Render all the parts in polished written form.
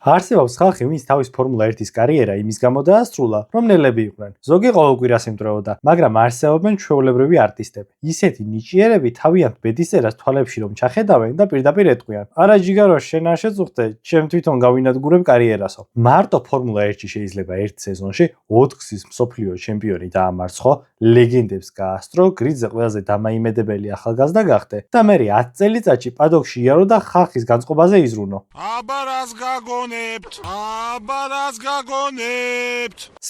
არსებობს ხალხი, ვინც თავის ფორმულა 1-ის კარიერა იმის გამო დაასრულა, რომ ნელები იყვნენ. ზოგი ყოველკვირას იმდროოდა, მაგრამ არსებობენ ჩვეულებრივი არტისტები. ისეთი ნიჭიერები თავიანთ ბედისწერას თვალებში რომ ჩახედავენ და პირდაპირ ეტყვიან: "არა ჯიგარო, შენ არ შეწუხდე, ჩემ თვითონ გავინადგურებ კარიერასო." მარტო ფორმულა 1-ში შეიძლება ერთ სეზონში 4-გზის მსოფლიო ჩემპიონი დაამარცხო, ლეგენდებს გაასწრო, გრიდზე ყველაზე დამაიმედებელი ახალგაზრდა გახდე და მე 10 წელიწადში პადოქში იარო და ხალხის განწყობაზე იზრუნო.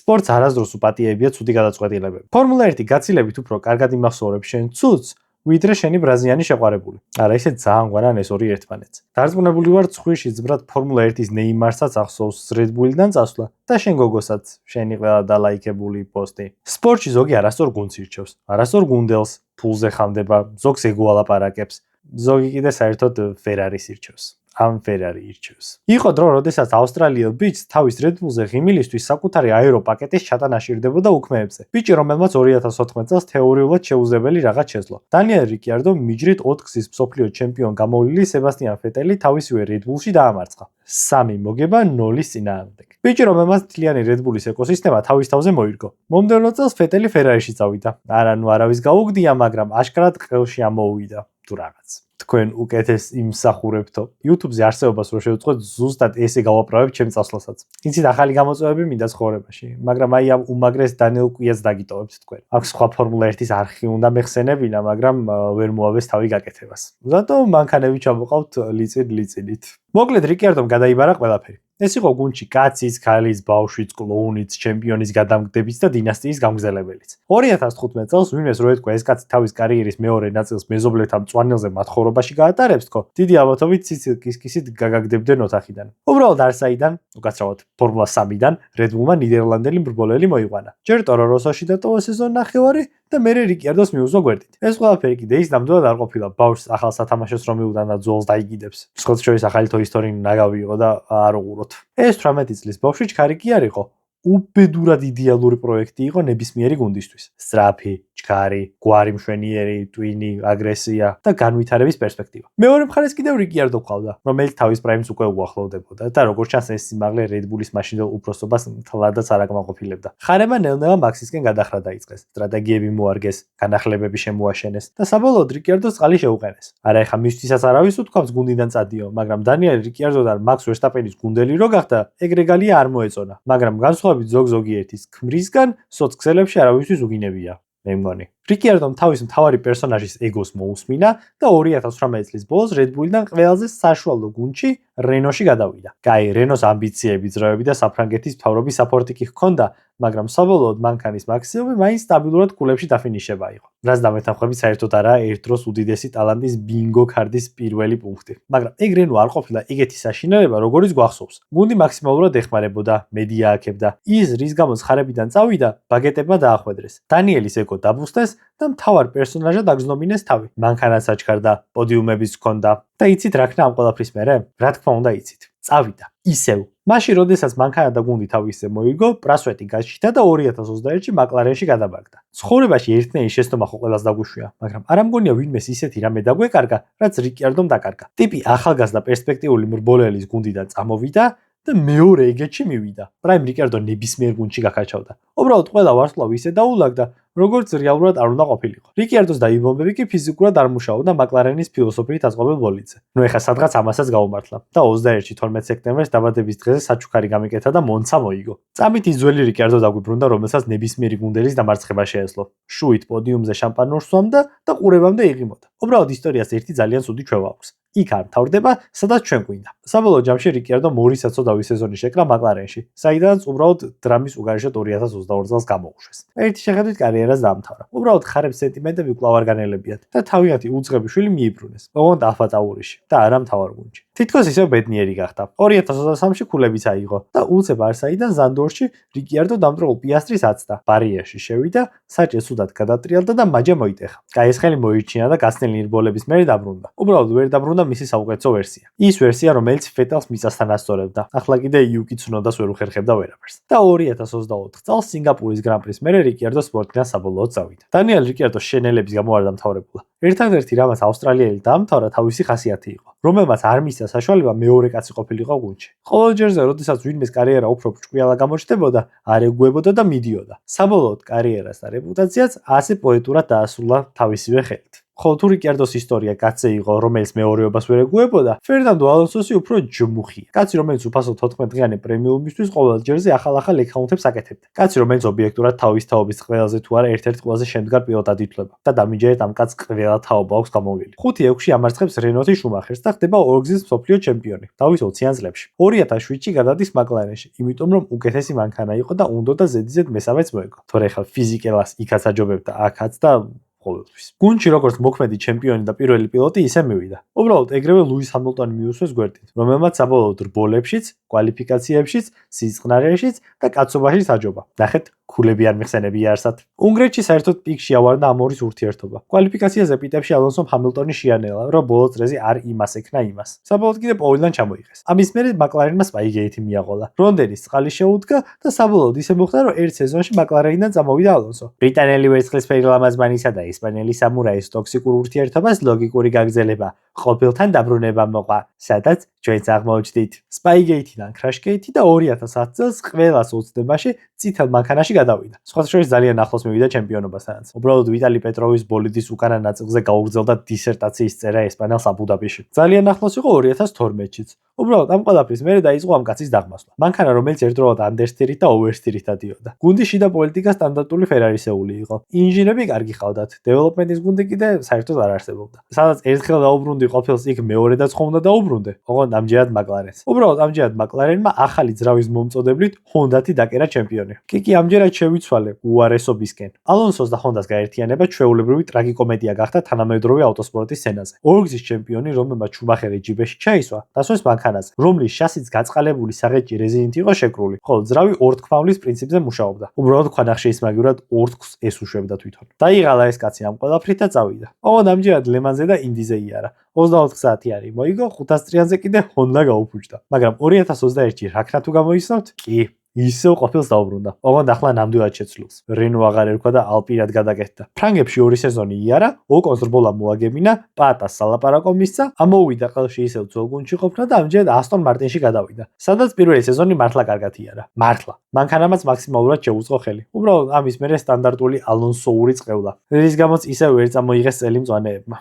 სპორტს არასდროს უპატიებია ცუდი გადაწყვეტილებები. ფორმულა 1 გაცილებით უფრო კარგად იმახსოვრებს შენ ცუდს, ვიდრე შენი ბრაზიანი შეყვარებული. არა, ისე ძალიან გვარან ეს ორი ერთმანეთს. დარწმუნებული ვარ, ცხვირში ძბრად ფორმულა 1-ის ნეიმარსაც ახსოვს Red Bull-დან წასვლა და შენ გოგოსაც შენი ყველა დალაიქებული პოსტი. სპორტში ზოგი არასწორ გუნდს ირჩევს, არასწორ გუნდელს, ფულზე ხამდება, ზოგს ეგოალაპარაკებს, ზოგი კიდე საერთოდ Ferrari-ს ირჩევს. ამ Ferrari ირჩევს. იყო დრო, როდესაც ავსტრალიელ ბიჭს თავის Red Bull-ზე ღიმილისთვის საკუთარი აეროპაკეტის ჩატანა სჭირდებოდა უქმეებზე. ბიჭი, რომელმაც 2014 წელს თეორიულად შეუძლებელი რაღაც შეძლო. დანიელ რიკიარდომ მიჯრით 4-გზის მსოფლიო ჩემპიონ გამოვლილი სებასტიან ფეტელი თავისივე Red Bull-ში დაამარცხა. 3 მოგება 0-ის წინააღმდეგ. ბიჭი, რომელმაც მთლიანი Red Bull-ის ეკოსისტემა თავის თავზე მოირგო. მომდევნო წელს ფეტელი Ferrari-ში წავიდა. არა, არავის გაუგდია, მაგრამ აშკარად ყელში ამოუვიდა თუ რაღაც. თქვენ უკეთეს იმსახურებთო. YouTube-ზე არსებობას რო შევწყვეთ, ზუსტად ესე გავაправებ ჩემ წასვლასაც. იცით, ახალი გამოწვევები მინდა ცხოვრებაში, მაგრამ აი ამ უმაგრეს დანიელ კვიას დაგიტოვებთ თქვენ. აქ სხვა ფორმულა 1-ის არხი უნდა მეხსენებინა, მაგრამ ვერ მოავეს თავი გაკეთებას. ზატო მანქანები ჩამოყავთ ლიწით. მოკლედ რიკიარდომ გადაიბარა ყველაფერი. ეს იყო გუნდში კაცის, ქალის, ბავშვის, კლოუნის, ჩემპიონის გადამგდებიც და დინასტიის გამგზელებელიც. 2015 წელს ვინმეს რო ეთქვა ეს კაცი თავის კარიერის მეორე ნაწილს მეზობლეთა მწვანელზე მათხოვრობაში გაატარებს თქო, დიდი ალბათობით ციცილ-კისკისით გაგაგდებდნენ ოთახიდან. უბრალოდ არსაიდან, უკაცრავად ფორმულა 3-დან Red Bull-მა ნიდერლანდელი მრბოლელი მოიყვანა. ჯერ ტორო როსოში დატოვა სეზონ ნახევარი და მერე რიკიარდოს მიუძღვა გვერდით. ეს ყველაფერი კიდე ის ნამდვილად არ ყოფილა ბავშვს ახალ სათამაშოს რომ მიუღდა და ძველს დაიგიდებს. სხვათა შორის ახალი Toy Story ნაგავი იყო და არ უყუროთ. ეს 18 წლის ბავშვი ჩქარი კი არ იყო. უბედურად იდეალური პროექტი იყო ნებისმიერი გუნდისთვის. სწრაფი, ჩქარი, გვარი მშვენიერი, ტვინი, აგრესია და განვითარების პერსპექტივა. მეორე მხარეს კიდევ რიკიარდო ყავდა, რომელიც თავის პრაიმს უკვე უახლოვდებოდა და როგორც ჩანს ეს სიმაღლე Red Bull-ის მაშინდელ უფროსობას მთლადაც არ აკმაყოფილებდა. ხარება ნელ-ნელა მაქსისკენ გადახრა დაიწყეს. სტრატეგიები მოარგეს, განახლებები შემოაშენეს და საბოლოოდ რიკიარდოს წყალი შეუყენეს. არა, ეხა მისთვისაც არავის უთქვამს გუნდიდან წადიო, მაგრამ დანიელ რიკიარდოდან მაქს ვერსტაპენის გუნდელი რო გახდა, ეგ რეგალია არ მოეწონა, მაგრამ ზოგ-ზოგიერთის ქმრისგან სოციალებში არავისთვის უგინებია. მე მგონი. რიკიარდომ თავის მთავარი პერსონაჟის ეგოს მოусმინა და 2018 წლის ბოლოს Red Bull-დან ყველაზე საშუალო გუნდში რენოში გადავიდა. კაი, რენოს ამბიციები, ძროები და საფრანგეთის მთავრობის საპორტი კი ჰქონდა, მაგრამ საბოლოოდ მანქანის მაქსიმუმი მაინც სტაბილურად კულებში დაფინიშება იყო. რაც დამეთანხმებით საერთოდ არაა ერთ დროს უდიდესი ტალანტის ბინგო ქარდის პირველი პუნქტი. მაგრამ ეგ რენო არ ყოფილა ეგეთი საშინელება, როგორიც გვახსოვს. გუნდი მაქსიმალურად ეხმარებოდა, მედია აქებდა. ის რის გამოც ხარებიდან წავიდა, ბაგეტებმა დაახვედრეს. დანიელის ეგო დაბუსტეს და მთავარ პერსონაჟად აგზნობინეს თავი. მანქანაც აჩქარდა, პოდიუმებიც ჰქონდა. და იცით რა ქნა ამ ყველაფრის მერე? რა თქმა უნდა იცით. წავიდა. ისევ. მაშინ როდესაც მანქანა და გუნდი თავისზე მოიგო, პრასვეტი გაჩნდა და 2021-ში მაკლარენში გადაბაგდა. ცხოვრებაში ერთნაირი შეცდომა ხო ყველას დაგვიშვია, მაგრამ არ ამგონია ვინმეს ისეთი რამე დაგვეკარგა, რაც რიკიარდომ დაკარგა. ტიპი ახალგაზრდა პერსპექტიული მრბოლელის გუნდიდან წამოვიდა და მეორე ეგეთში მივიდა. პრაიმ რიკიარდო ნებისმიერ გუნდში გაქაჩავდა. უბრალოდ ყველა ვარსკვლავი ისე დაულაგდა, როგორც რეალურად არ უნდა ყოფილიყო. რიკიარდოს დაიბომბები კი ფიზიკურად არ მუშაობდა მაკლარენის ფილოსოფიით აწყობილ ბოლიდზე. ნუ ეხა სადღაც ამასაც გაუმართლა და 21-ში 12 სექტემბერს დაბადების დღეზე საჩუქარი გამიკეთა და მონცა მოიგო. წამით ის ძველი რიკიარდო დაგვიბრუნდა, რომელსაც ნებისმიერი გუნდელის დამარცხება შეეძლო. შუით პოდიუმზე შამპანურს სვამდა და ყურებამდე იღიმოდა. უბრალოდ ისტორიას ერთი ძალიან ცუდი ჩვევა აქვს. იქ არ მთავრდება, სადაც ჩვენ გვინდა. საბოლოო ჯამში რიკიარდომ ორი საცოდავი სეზონი შეკრა მაკლარენში, საიდანაც უბრალოდ დრამის უგარიშად 2022 წელს გამოუშვეს. ერთი შეხედვით კარიერას დაამთავრა. უბრალოდ ხარებს სენტიმენტები კვლავ არ განელებიათ და თავიანთი უძღები შვილი მიიბრუნეს. ოღონდ ალფა ტაურიში და არა მთავარ გუნდში. თითქოს ისევ ბედნიერი გახდა. 2023-ში ქულებიც აიღო და უცებ არსაიდან ზანდორში რიკიარდო დამტროულ პიასტრის აცდა. ბარიერში შევიდა, საჭე სუდად გადატრიალდა და მაჯა მოიტეხა. კაი, ეს ხელი მოირჩინა და გასცდელი ნირბოლების მერე დაბრუნდა. უბრალოდ ვერ დაბრუნდა მისი საუკეთესო ვერსია. ის ვერსია, რომელიც ფეტელს მიწასთან ასწორებდა. ახლა კიდე იუკი ცუნოდას ვერ უხერხებდა ვერაფერს. და 2024 წელს სინგაპურის გრან-პრის მერე რიკიარდო სპორტიდან საბოლოოდ წავიდა. დანიელ რიკიარდოს შენელების გამო არ დამთავრებულა. ერთადერთი რამაც ავსტრალიელი დაამთავრა თავისი ხასიათი იყო, რომელმაც არ მისცა საშუალება მეორე კაცი ყოფილიყო გუნდში. ყოველ ჯერზე, როდესაც ვინმეს კარიერა უფრო ბრჭყვიალა გამოჩნდებოდა, არ ეგუებოდა და მიდიოდა. საბოლოოდ კარიერას და რეპუტაციაც ასე პოეტურად დაასრულა თავისივე ხელით. ხოლო თუ რიკარდოს ისტორია კაცზე იყო, რომელიც მეორეობას ვერ ეგუებოდა, ფერნანდო ალონსოსი უფრო ჯმუხია. კაცი, რომელიც უფასო 14 დღიანი პრემიუმისთვის ყოველ ჯერზე ახალ-ახალ ეკაუნთებს აკეთებდა. კაცი, რომელიც ობიექტურად თავის თაობის ყველაზე თუ არა ერთ-ერთ ყველაზე შემდგარ პილოტად ითვლება და დამიჯერეთ ამ კაცს ყველა თაობა აქვს გამოვლილი. 5-6-ში ამარცხებს რენოთი შუმახერს და ხდება ორგზის მსოფლიო ჩემპიონი თავის 20-იან წლებში. 2007-ში გადადის მაკლარენში, იმიტომ რომ უკეთესი მანქანა იყო და უნდოდა ზედიზედ მესამეც მოეგო. თორე ხა ფიზიკელას იქაც აჯობებდა აქაც და ყოველთვის. გუნდში როგორც მოქმედი ჩემპიონი და პირველი პილოტი ისე მივიდა. უბრალოდ ეგრევე ლუის ჰამილტონი მიუსვეს გვერდით, რომელმაც საბოლოოდ რბოლებშიც, კვალიფიკაციებშიც, სიწყნარეშიც და კაცობაშიც აჯობა. ნახეთ, ქულები არ მიხსენებია არსად. უნგრეთში საერთოდ პიკში ავარდა ამორის ურთიერთობა. კვალიფიკაციაზე პიტებში ალონსომ ჰამილტონი შეანელა, რომ ბოლო წრეზე არ იმას ეკნა იმას. საბოლოოდ კიდე პოვილიდან ჩამოიღეს. ამის მერე მაკლარენმა სპაიგეითი მიაღოლა. რონდენის წყალი შეუდგა და საბოლოოდ ისე მოხდა, რომ ერთ სეზონში მაკლარენიდან წამოვიდა ალონსო. ბრიტანელი ვერცხლისფერი ლამაზმანისა და ესპანელი სამურაის ტოქსიკურ ურთიერთობას ლოგიკური გაგრძელება ყოფილთან დაბრუნება მოყვა, სადაც ჩვენც აღმოჩნდით. სპაიგეითიდან ქრაშგეითი და 2010 წელს ყველას ოცნებაში წითელ მანქანაში გადავიდა. სხვათა შორის ძალიან ახლოს მივიდა ჩემპიონობასთანაც. უბრალოდ ვიტალი პეტროვის ბოლიდის უკანა ნაწილზე გაუგრძელდა დისერტაციის წერა ესპანელს აბუ-დაბიში. ძალიან ახლოს იყო 2012-შიც. უბრალოდ ამ ყველაფრის მერე დაიწყო ამ კაცის დაღმასვლა. მანქანა, რომელიც ერთდროულად ანდერსტირით და ოვერსტირით დადიოდა. გუნდის შიდა პოლიტიკა სტანდარტული ფერარისეული იყო. ინჟინერები კარგი ყავდათ. დეველოპმენტის გუნდი კიდე საერთოდ არ არსებობდა. სადაც ერთხელ დაუბრუნდი ყოფილს, იქ მეორედაც ხომ უნდა დაუბრუნდე. ოღონდ ამჯერად მაკლარენს. უბრალოდ ამჯერად მაკლარენმა ახალი ძრავის მომწოდებლით ჰონდათი დაკერა ჩემპიონი. კი, ამჯერად შევიცვალე უარესობისკენ. ალონსოს და ჰონდას გაერთიანება ჩვეულებრივი ტრაგიკომედია გახდა თანამედროვე ავტოსპორტის სცენაზე. ორგზის ჩემპიონი, რომელმაც შუმახერი ჯიბეში ჩაისვა, დასვეს მანქანაზე, რომლის შასიც გაწყალებული საღეჭი რეზინით იყო შეკრული, ხოლო ძრავი ორთქფავლის პრინციპზე მუშაობდა. უბრალოდ ქვანახში ისმაგივრად ორთქს ესუშვებდა თვითონ. დაიღალა ეს კაცი ამ ყველაფრით და წავიდა. ოღონდ ამჯერად ლემანზე და ინდიზე იარა. 24 საათი არის მოიგო, 500 წრიანზე კიდე ჰონდა გაუფუჭდა. მაგრამ 2021-ში რაქნა თუ გამოიცნობთ? კი. ისევ ყოფილს დაუბრუნდა. ოღონდ ახლა ნამდვილად შეცვლილს. რენო აღარ ერქვა და ალპინად გადაკეთდა. ფრანგებში 2 სეზონი იარა, ოკონს რბოლა მოაგებინა, პატას სალაპარაკო მისცა, ამოვიდა ყელში ისევ ძოლგუნდში ყოფნა და ამჯერად ასტონ მარტინში გადავიდა. სადაც პირველი სეზონი მართლა კარგად იარა. მართლა. მანქანამაც მაქსიმალურად შეუწყო ხელი. უბრალოდ ამის მერე სტანდარტული ალონსოური წყევლა. რის გამოც ისევ ვერ წამოიღეს წელი მწვანეებმა.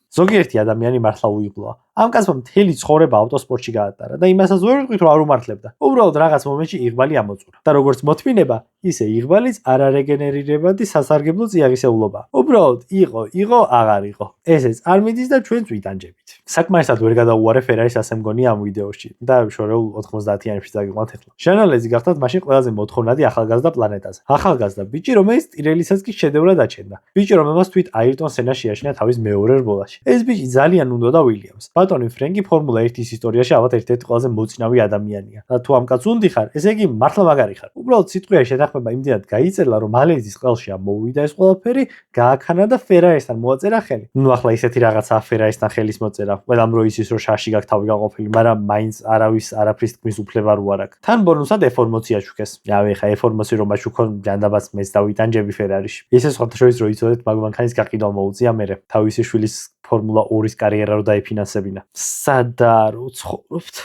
ზოგიერთი ადამიანი მართლა უიღბლოა. ამ კაცმა მთელი ცხოვრება ავტოსპორტში გაატარა და იმასაც ვერ ვიტყვით რომ არ უმართლებდა. უბრალოდ რაღაც მომენტში იღბალი ამოწურა. და როგორც მოთმინება, ისე იღბალის არარეგენერირებადი სასარგებლო წიაღისეულობა. უბრალოდ იყო, აღარ იყო. ესეც არ მიდის და ჩვენც ვიტანჯებით. საკმარისად ვერ გადაუარე ფერარის ასე მგონია ამ ვიდეოში და შორეულ 90-იანებში დაგიყვანთ ახლა. ჟანალეზი გახდათ მაშინ ყველაზე მოთხოვნადი ახალგაზრდა პლანეტაზე. ახალგაზრდა ბიჭი, რომელიც ტირელისაც კი შედევრად აჩენდა. ბიჭი, რომელმაც თვით აირტონ სენა შეაშინა თავის მეორე რბოლაში. ეს ბიჭი ძალიან უნდოდა უილიამს. ბატონი ფრენკი ფორმულა 1-ის ისტორიაში ალბათ ერთ-ერთი ყველაზე მოწინავე ადამიანია. და თუ ამ კაცს უნდი ხარ, ესე იგი მართლა მაგარი ხარ. უბრალოდ სიტყვიერ შეთანხმება იმდენად გაიწერლა, რომ მალეზის ყელში ამოვიდა ეს ყველაფერი, გააქანა და ფერაისთან მოაწერა ხელი. ნუ ახლა ისეთი რაღაცაა ფერაისთან ხელის მოწერა. ყველამ რო ისის რო შაში გაქვს თავი გაყოფილი, მაგრამ მაინც არავის არაფრის თქმის უფლება რო არ აქვს. თან ბონუსად ეფორმოცია შუქეს. რავი, ხა ეფორმოცი რომ აჩუქონ, ჯანდაბაც მეც დავიტანჯები ფერარიში. ისე სხვათა შორის რო იცოდეთ, მაგ მანქანის გაყიდვა მოუწია მერე. თავისი შვილის ფორმულა 2-ის კარიერა რო დაიფინანსებინა. სადარ უცხოვრობთ?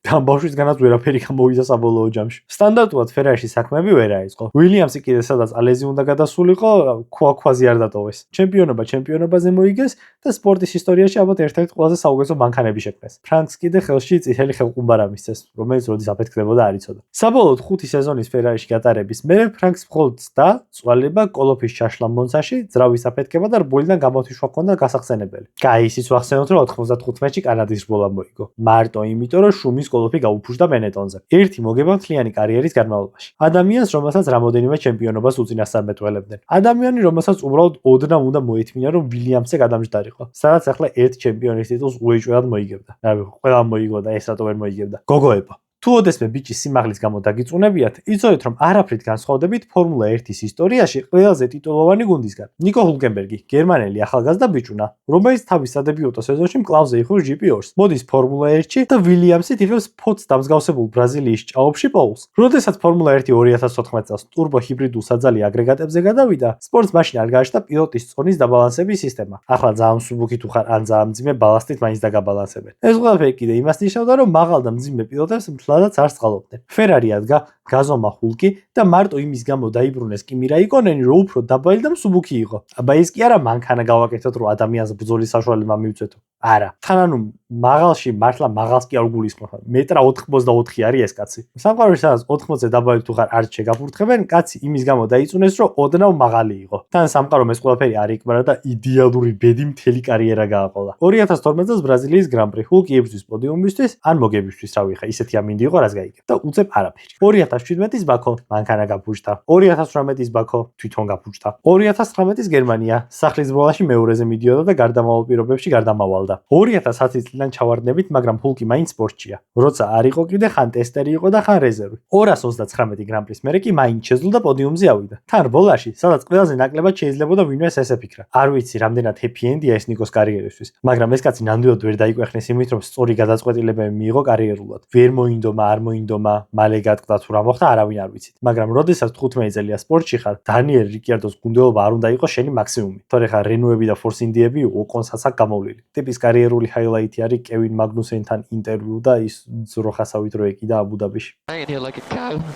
ამ ბავშვისგანაც ვერაფერი გამოვიდა საბოლოო ჯამში. სტანდარტულად ფერარიში საქმეები ვერ აიწყო. უილიამსი კიდე სადაც ალეზი უნდა გადასულიყო, ქვაზე არ დატოვეს. ჩემპიონობაზე მოიგეს და სპორტის ისტორიაში ალბათ ერთ-ერთი ყველაზე საუკეთესო მანქანები შექმნეს. ფრანკს კიდე ხელში წითელი ხელყუმბარა მისცეს, რომელიც როდის აფეთქდებოდა არ იცოდა. საბოლოოდ 5 სეზონის ფერარიში გატარების მერე ფრანკს მხოლოდ და წვალება კოლოფის ჩაშლა მონცაში, ძრავის აფეთქება და რბოლიდან გამოთიშვა ჰქონდა გასახსენებელი. კაი, ისიც ვახსენოთ, რომ 95-ში კანადის რბოლა მოიგო. მარტო იმიტომ, რომ შუმის კოლოფი გაუფუჭდა ბენეტონზე. ერთი მოგება მთლიანი კარიერის განმავლობაში. ადამიანს, რომელსაც რამოდენიმე ჩემპიონობას უწინასწარ მეტყველებდნენ. ადამიანი, რომელსაც უბრალოდ ოდნა უნდა მოეთმინა, რომ ვილიამსზე გადამჯდარიყო. სადაც ახლა ერთ ჩემპიონის ტიტულს უეჭველად მოიგებდა. რავი, ყველა მოიგო და ეს რატო ვერ მოიგებდა. გოგოება. თუ ოდესმე ბიჭის სიმაღლის გამო დაგიწუნებიათ, იცოდეთ რომ არაფრით განსხვავდებით ფორმულა 1-ის ისტორიაში ყველაზე ტიტულოვანი გუნდისგან. ნიკო ჰულკენბერგი, გერმანელი ახალგაზრდა ბიჭუნა, რომელიც თავის სადებიუტო სეზონში მკლავზე იხურს GP2-ს. მოდის ფორმულა 1-ში და ვილიამსით იღებს ფოცს დამსგავსებულ ბრაზილიის ჭაობში პოულს. როდესაც ფორმულა 1 2014 წელს ტურბო ჰიბრიდულ საძალი აგრეგატებზე გადავიდა, სპორტს მაშინ არ გააჩნდა პილოტის წონის დაბალანსების სისტემა. ახლა ძალიან მსუბუქი თუ ხარ ან ძალიან მძიმე ბალასტით მაინც დაგაბალანსებენ. ეს ყველაფერი კიდე იმას ნიშნავდა, რომ მაღალ და მძიმე პილოტებს მთლადაც არ სწყალობდნენ. ფერარი ადგა გაზომა ჰულკი და მარტო იმის გამო დაიბრუნეს კიმი რაიკონენი, რომ უფრო დაბალი და მსუბუქი იყო. აბა ის კი არა მანქანა გავაკეთოთ, რომ ადამიანს ბრძოლის საშუალება მივცეთო. არა. თან ანუ მაღალში მართლა მაღალს კი არ გულისხმობ. მეტრა 84 არის ეს კაცი. სამყაროში სადაც 80-ზე დაბალი თუ ხარ არ შეგაფურთხებენ, კაცი იმის გამო დაიწუნეს, რომ ოდნავ მაღალი იყო. თან სამყარომ ეს ყველაფერი არ იკმარა და იდეალური ბედი მთელი კარიერა გააყოლა. 2012 წელს ბრაზილიის გრან-პრი ჰულკი იბრძვის პოდიუმისთვის ან მოგებისთვის, რავი ხა, ისეთი ამინდი იყო, რაც გაიგებ და უწებ არაფერი. 2017-ის ბაქო მანქანა გაფუჭდა. 2018-ის ბაქო თვითონ გაფუჭდა. 2019-ის გერმანია სახლის ბრძოლაში მეორეზე მიდიოდა და გარდამავალ პირობებში გარდამავალდა. 2010 წლიდან ჩავარდნებით, მაგრამ ჰულკი მაინც სპორტშია. როცა არ იყო კიდე ხან ტესტერი იყო და ხან რეზერვი. 229 გრან-პრის მერე კი მაინც შეძლო და პოდიუმზე ავიდა. თან ბოლაში, სადაც ყველაზე ნაკლებად შეიძლებოდა ვინმეს ეს ეფიქრა. არ ვიცი, რამდენად ჰეპი-ენდია ეს ნიკოს კარიერისთვის, მაგრამ ეს კაცი ნამდვილად ვერ დაიკვეხნეს იმით, რომ სწორი გადაწყვეტილებები მიიღო კარიერულად. ვერ მოინდომა, არ მოინდომა, მალე გატყდა თუ რა მოხდა, არავინ არ ვიცით. მაგრამ როდესაც 15 წელია სპორტში ხარ, დანიელ რიკიარდოს გუნდელობა არ უნდა იყოს შენი მაქსიმუმი. თორე ხარ რენოები და ფორს ინდიები უკონსაც აქვს გამოვლილი. ტიპის კარიერული ჰაილაითი არის კევინ მაგნუსენთან ინტერვიუ და ის ძროხასავით რო ეკიდა აბუ-დაბიში.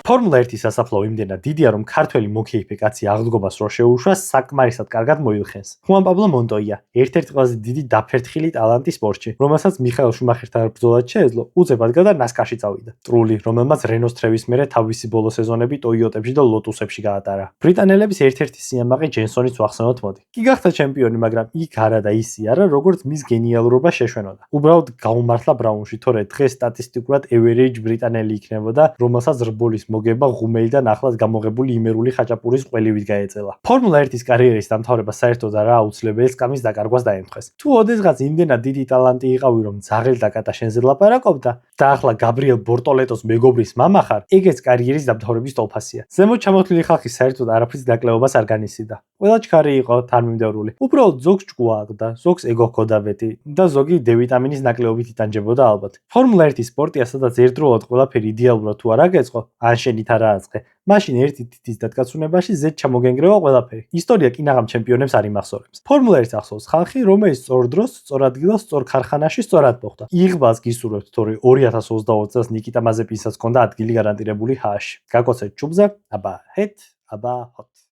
ფორმულა 1-ის სასაფლაო იმდენად დიდია, რომ ქართველი მოკეიფე კაცი აღდგობას რო შეუშვა, საკმარისად კარგად მოილხენს. ხუან პაბლო მონტოია, ერთ-ერთი ყველაზე დიდი დაფერთხილი ტალანტი სპორტში, რომელსაც მიხაელ შუმახერთან ბრძოლად შეეძლო, უწებად გადა ნასკარში წავიდა. ტრული, რომელმაც რენოს თრევის მერე თავისი ბოლო სეზონები ტოიოტებში და ლოტუსებში გაატარა. ბრიტანელების ერთ-ერთი სიამაყე ჯენსონიც ვახსენოთ მოდი. კი გახდა ჩემპიონი, მაგრამ იქ არა და ისი არა, როგორც მის გენიალურობა შეშვენოდა. უბრალოდ გაუმართლა ბრაუნში, თორე დღეს სტატისტიკურად average ბრიტანელი იქნებოდა, რომელსაც რბოლის მოგება ღუმელიდან ახლად გამოღებული იმერული ხაჭაპურის ყველივით გაეწელა. ფორმულა 1-ის კარიერის დამთავრება საერთოდ არა აუცილებელს კამის დაკარგვას დაემთხეს. თუ ოდესღაც იმდენად დიდი ტალანტი იყავი, რომ ძაღლ და კატა შენზე ლაპარაკობდა და ახლა გაბრიელ ბორტოლეტოს მეგობრის მამა ხარ, ეგეც კარიერის დამთავრების ტოლფასია. ზემოთ ჩამოთვლილი ხალხი საერთოდ არაფრის დაკლევებას არ განიცდიდა. ყველა ჩქარი იყო თანმიმდევრული. უბრალოდ ზოგს ჭკუააღდა, ზოგს ეგო ჰქონდა ბეტი და ზოგი D ვიტამინის ნაკლეობით იტანჯებოდა ალბათ. ფორმულა 1-ის სპორტია, სადაც ერთდროულად ყველაფერი იდეალურად თუ არ აგეწყო, ან შენით არ ააწყე, მაშინ ერთი თითის დატკაცუნებაში ზედ ჩამოგენგრევა ყველაფერი. ისტორია კინაღამ ჩემპიონებს არ იმახსოვრებს. ფორმულა 1-ს ახსოვს ხალხი, რომელიც სწორ დროს, სწორ ადგილას, სწორ ქარხანაში სწორად მოხდა. იღბალს გისურვებთ, თორე 2022 წელს ნიკიტა მაზეპინსაც ჰქონდა ადგილი გარანტირებული ჰააში. გაკოცეთ ჩუბზე, აბა ჰეთ, აბა ჰოთ.